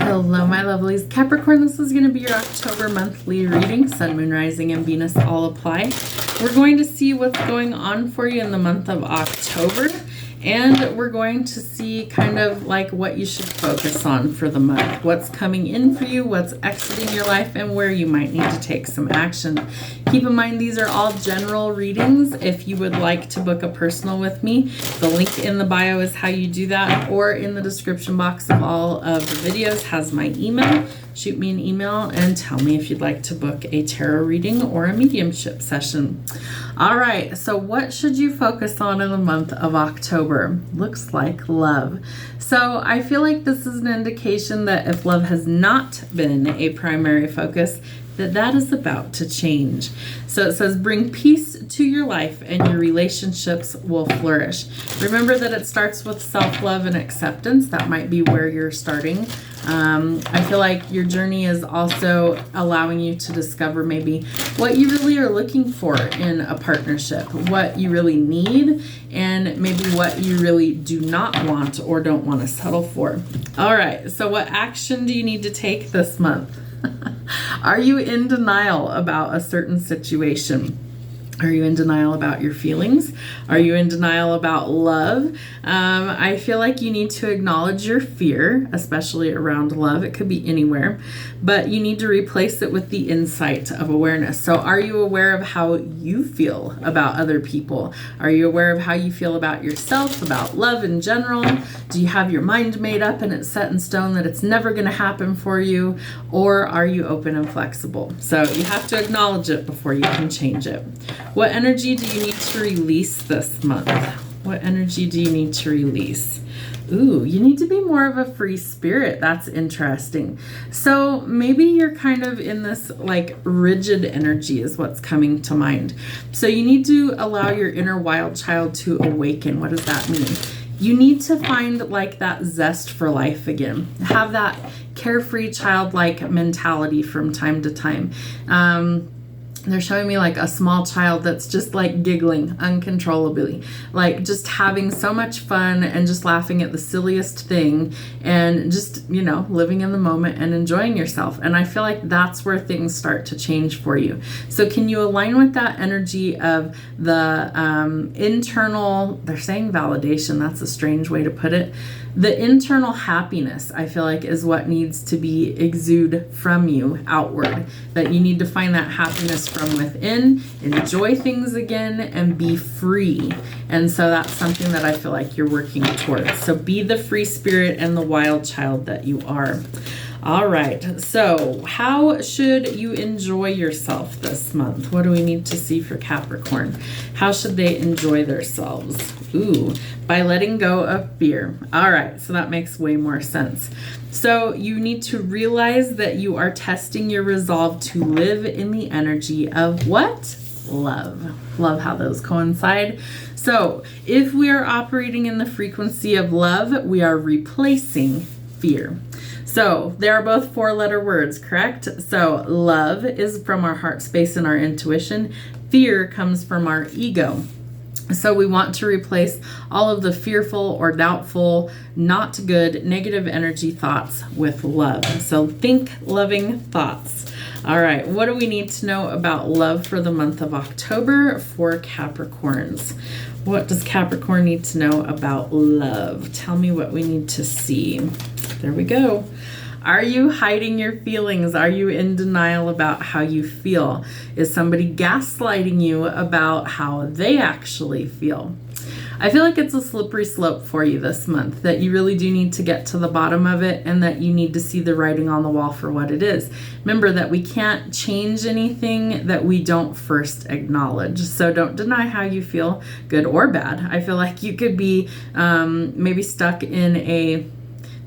Hello, my lovelies. Capricorn, this is going to be your October monthly reading. Sun, Moon, Rising, and Venus all apply. We're going to see what's going on for you in the month of October. And we're going to see kind of like what you should focus on for the month. What's coming in for you, what's exiting your life, and where you might need to take some action. Keep in mind, these are all general readings. If you would like to book a personal with me, the link in the bio is how you do that, or in the description box of all of the videos has my email. Shoot me an email and tell me if you'd like to book a tarot reading or a mediumship session. All right, so what should you focus on in the month of October? Looks like love. So I feel like this is an indication that if love has not been a primary focus, that is about to change. So it says, bring peace to your life and your relationships will flourish. Remember that it starts with self-love and acceptance. That might be where you're starting. I feel like your journey is also allowing you to discover maybe what you really are looking for in a partnership, what you really need, and maybe what you really do not want or don't want to settle for. All right, so what action do you need to take this month? Are you in denial about a certain situation? Are you in denial about your feelings? Are you in denial about love? I feel like you need to acknowledge your fear, especially around love. It could be anywhere, but you need to replace it with the insight of awareness. So are you aware of how you feel about other people? Are you aware of how you feel about yourself, about love in general? Do you have your mind made up and it's set in stone that it's never going to happen for you? Or are you open and flexible? So you have to acknowledge it before you can change it. What energy do you need to release this month? What energy do you need to release? Ooh, you need to be more of a free spirit. That's interesting. So maybe you're kind of in this like rigid energy is what's coming to mind. So you need to allow your inner wild child to awaken. What does that mean? You need to find like that zest for life again. Have that carefree childlike mentality from time to time. They're showing me like a small child that's just like giggling uncontrollably, like just having so much fun and just laughing at the silliest thing and just, you know, living in the moment and enjoying yourself. And I feel like that's where things start to change for you. So can you align with that energy of the internal, they're saying validation, that's a strange way to put it. The internal happiness, I feel like, is what needs to be exude from you outward. That you need to find that happiness from within, enjoy things again, and be free. And so that's something that I feel like you're working towards. So be the free spirit and the wild child that you are. All right, so how should you enjoy yourself this month? What do we need to see for Capricorn? How should they enjoy themselves? Ooh, by letting go of fear. All right, so that makes way more sense. So you need to realize that you are testing your resolve to live in the energy of what? Love. Love how those coincide. So if we are operating in the frequency of love, we are replacing fear. So they are both 4-letter words, correct? So love is from our heart space and our intuition. Fear comes from our ego. So we want to replace all of the fearful or doubtful, not good, negative energy thoughts with love. So think loving thoughts. All right, what do we need to know about love for the month of October for Capricorns? What does Capricorn need to know about love? Tell me what we need to see. There we go. Are you hiding your feelings? Are you in denial about how you feel? Is somebody gaslighting you about how they actually feel? I feel like it's a slippery slope for you this month, that you really do need to get to the bottom of it and that you need to see the writing on the wall for what it is. Remember that we can't change anything that we don't first acknowledge. So don't deny how you feel, good or bad. I feel like you could be maybe stuck in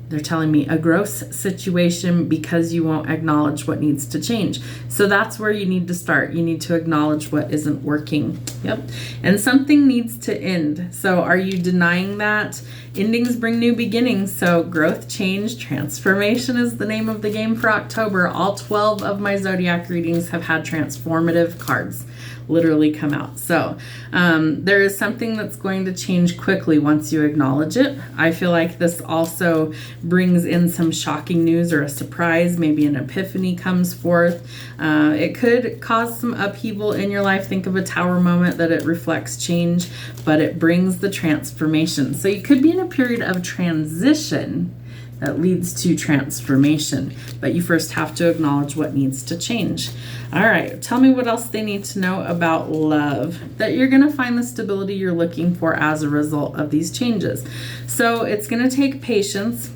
they're telling me a gross situation because you won't acknowledge what needs to change. So that's where you need to start. You need to acknowledge what isn't working. Yep. And something needs to end. So are you denying that? Endings bring new beginnings. So growth, change, transformation is the name of the game for October. All 12 of my zodiac readings have had transformative cards. literally come out. So there is something that's going to change quickly once you acknowledge it. I feel like this also brings in some shocking news or a surprise. Maybe an epiphany comes forth. It could cause some upheaval in your life. Think of a tower moment that it reflects change, but it brings the transformation. So you could be in a period of transition that leads to transformation, but you first have to acknowledge what needs to change. All right, tell me what else they need to know about love, that you're going to find the stability you're looking for as a result of these changes. So it's going to take patience.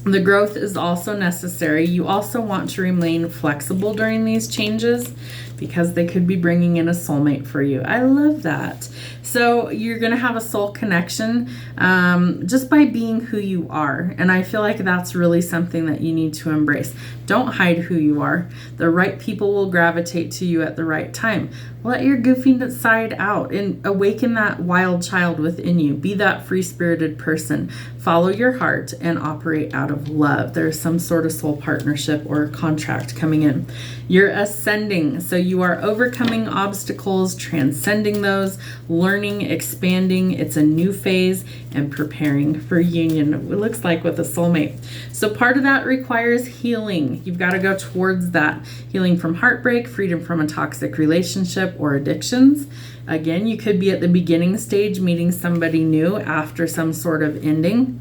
The growth is also necessary. You also want to remain flexible during these changes because they could be bringing in a soulmate for you. I love that. So you're going to have a soul connection just by being who you are. And I feel like that's really something that you need to embrace. Don't hide who you are. The right people will gravitate to you at the right time. Let your goofy side out and awaken that wild child within you. Be that free-spirited person. Follow your heart and operate out of love. There's some sort of soul partnership or contract coming in. You're ascending. So you are overcoming obstacles, transcending those, learning, expanding. It's a new phase and preparing for union. It looks like with a soulmate. So part of that requires healing. You've got to go towards that. Healing from heartbreak, freedom from a toxic relationship or addictions. Again, you could be at the beginning stage, meeting somebody new after some sort of ending.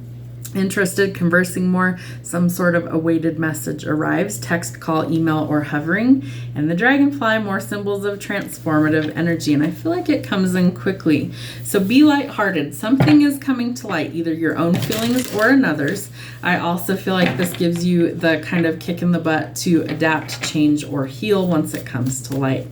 Interested, conversing more, some sort of awaited message arrives, text, call, email, or hovering. And the dragonfly, more symbols of transformative energy. And I feel like it comes in quickly. So be lighthearted. Something is coming to light, either your own feelings or another's. I also feel like this gives you the kind of kick in the butt to adapt, change, or heal once it comes to light.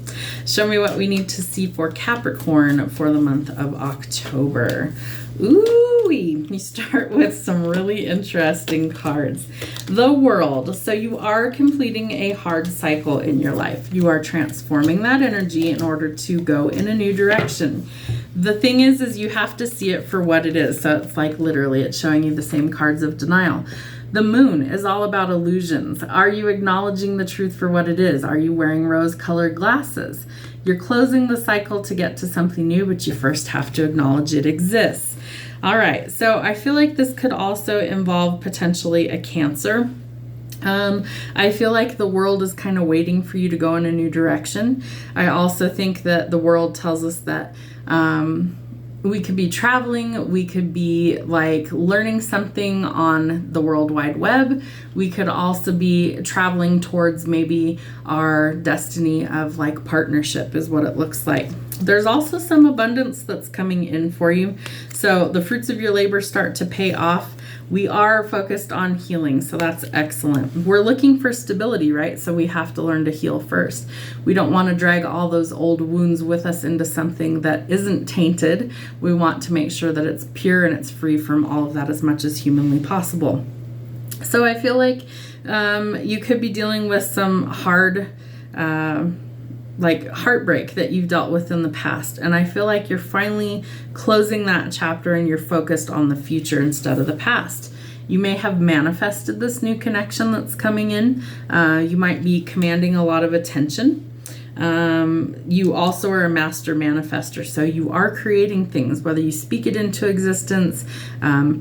Show me what we need to see for Capricorn for the month of October. Ooh-wee. You start with some really interesting cards. The World. So you are completing a hard cycle in your life. You are transforming that energy in order to go in a new direction. The thing is you have to see it for what it is. So it's like literally it's showing you the same cards of denial. The Moon is all about illusions. Are you acknowledging the truth for what it is? Are you wearing rose-colored glasses? You're closing the cycle to get to something new, but you first have to acknowledge it exists. All right, so I feel like this could also involve potentially a Cancer. I feel like the world is kind of waiting for you to go in a new direction. I also think that the world tells us that we could be traveling, we could be like learning something on the World Wide Web. We could also be traveling towards maybe our destiny of like partnership is what it looks like. There's also some abundance that's coming in for you. So the fruits of your labor start to pay off. We are focused on healing, so that's excellent. We're looking for stability, right? So we have to learn to heal first. We don't want to drag all those old wounds with us into something that isn't tainted. We want to make sure that it's pure and it's free from all of that as much as humanly possible. So I feel like you could be dealing with some hard like heartbreak that you've dealt with in the past. And I feel like you're finally closing that chapter and you're focused on the future instead of the past. You may have manifested this new connection that's coming in. You might be commanding a lot of attention. You also are a master manifester, so you are creating things, whether you speak it into existence,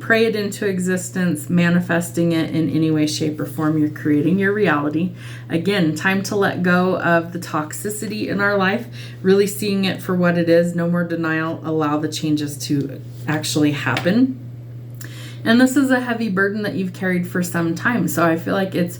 pray it into existence, manifesting it in any way, shape, or form. You're creating your reality. Again, time to let go of the toxicity in our life, really seeing it for what it is. No more denial. Allow the changes to actually happen. And this is a heavy burden that you've carried for some time. So I feel like it's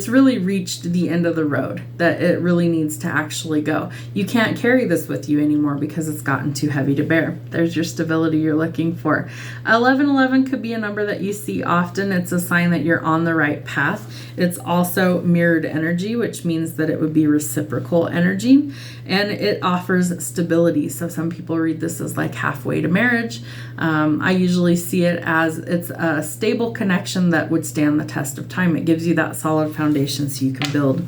really reached the end of the road, that it really needs to actually go. You can't carry this with you anymore because it's gotten too heavy to bear. There's your stability you're looking for. 1111 could be a number that you see often. It's a sign that you're on the right path. It's also mirrored energy, which means that it would be reciprocal energy. And it offers stability. So some people read this as like halfway to marriage. I usually see it as it's a stable connection that would stand the test of time. It gives you that solid foundation so you can build.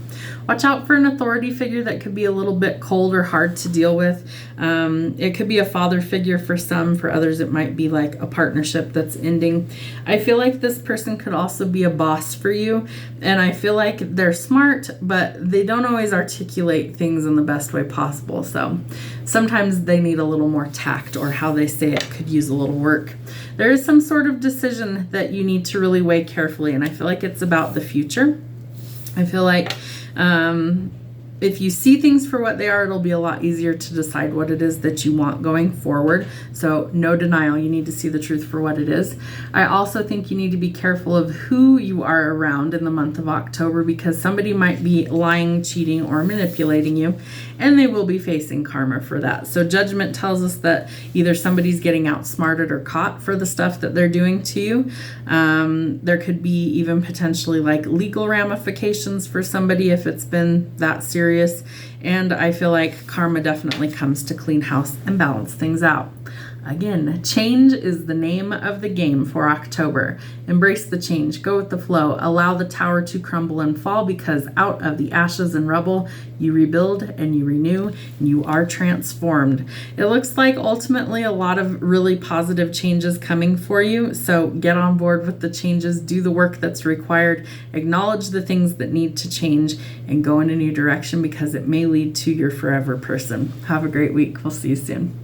Watch out for an authority figure that could be a little bit cold or hard to deal with. It could be a father figure for some. For others, it might be like a partnership that's ending. I feel like this person could also be a boss for you. And I feel like they're smart, but they don't always articulate things in the best way possible. So sometimes they need a little more tact, or how they say it could use a little work. There is some sort of decision that you need to really weigh carefully. And I feel like it's about the future. I feel like if you see things for what they are, it'll be a lot easier to decide what it is that you want going forward. So no denial. You need to see the truth for what it is. I also think you need to be careful of who you are around in the month of October, because somebody might be lying, cheating, or manipulating you, and they will be facing karma for that. So judgment tells us that either somebody's getting outsmarted or caught for the stuff that they're doing to you. There could be even potentially like legal ramifications for somebody if it's been that serious. And I feel like karma definitely comes to clean house and balance things out. Again, change is the name of the game for October. Embrace the change. Go with the flow. Allow the tower to crumble and fall, because out of the ashes and rubble, you rebuild and you renew and you are transformed. It looks like ultimately a lot of really positive changes coming for you. So get on board with the changes. Do the work that's required. Acknowledge the things that need to change and go in a new direction, because it may lead to your forever person. Have a great week. We'll see you soon.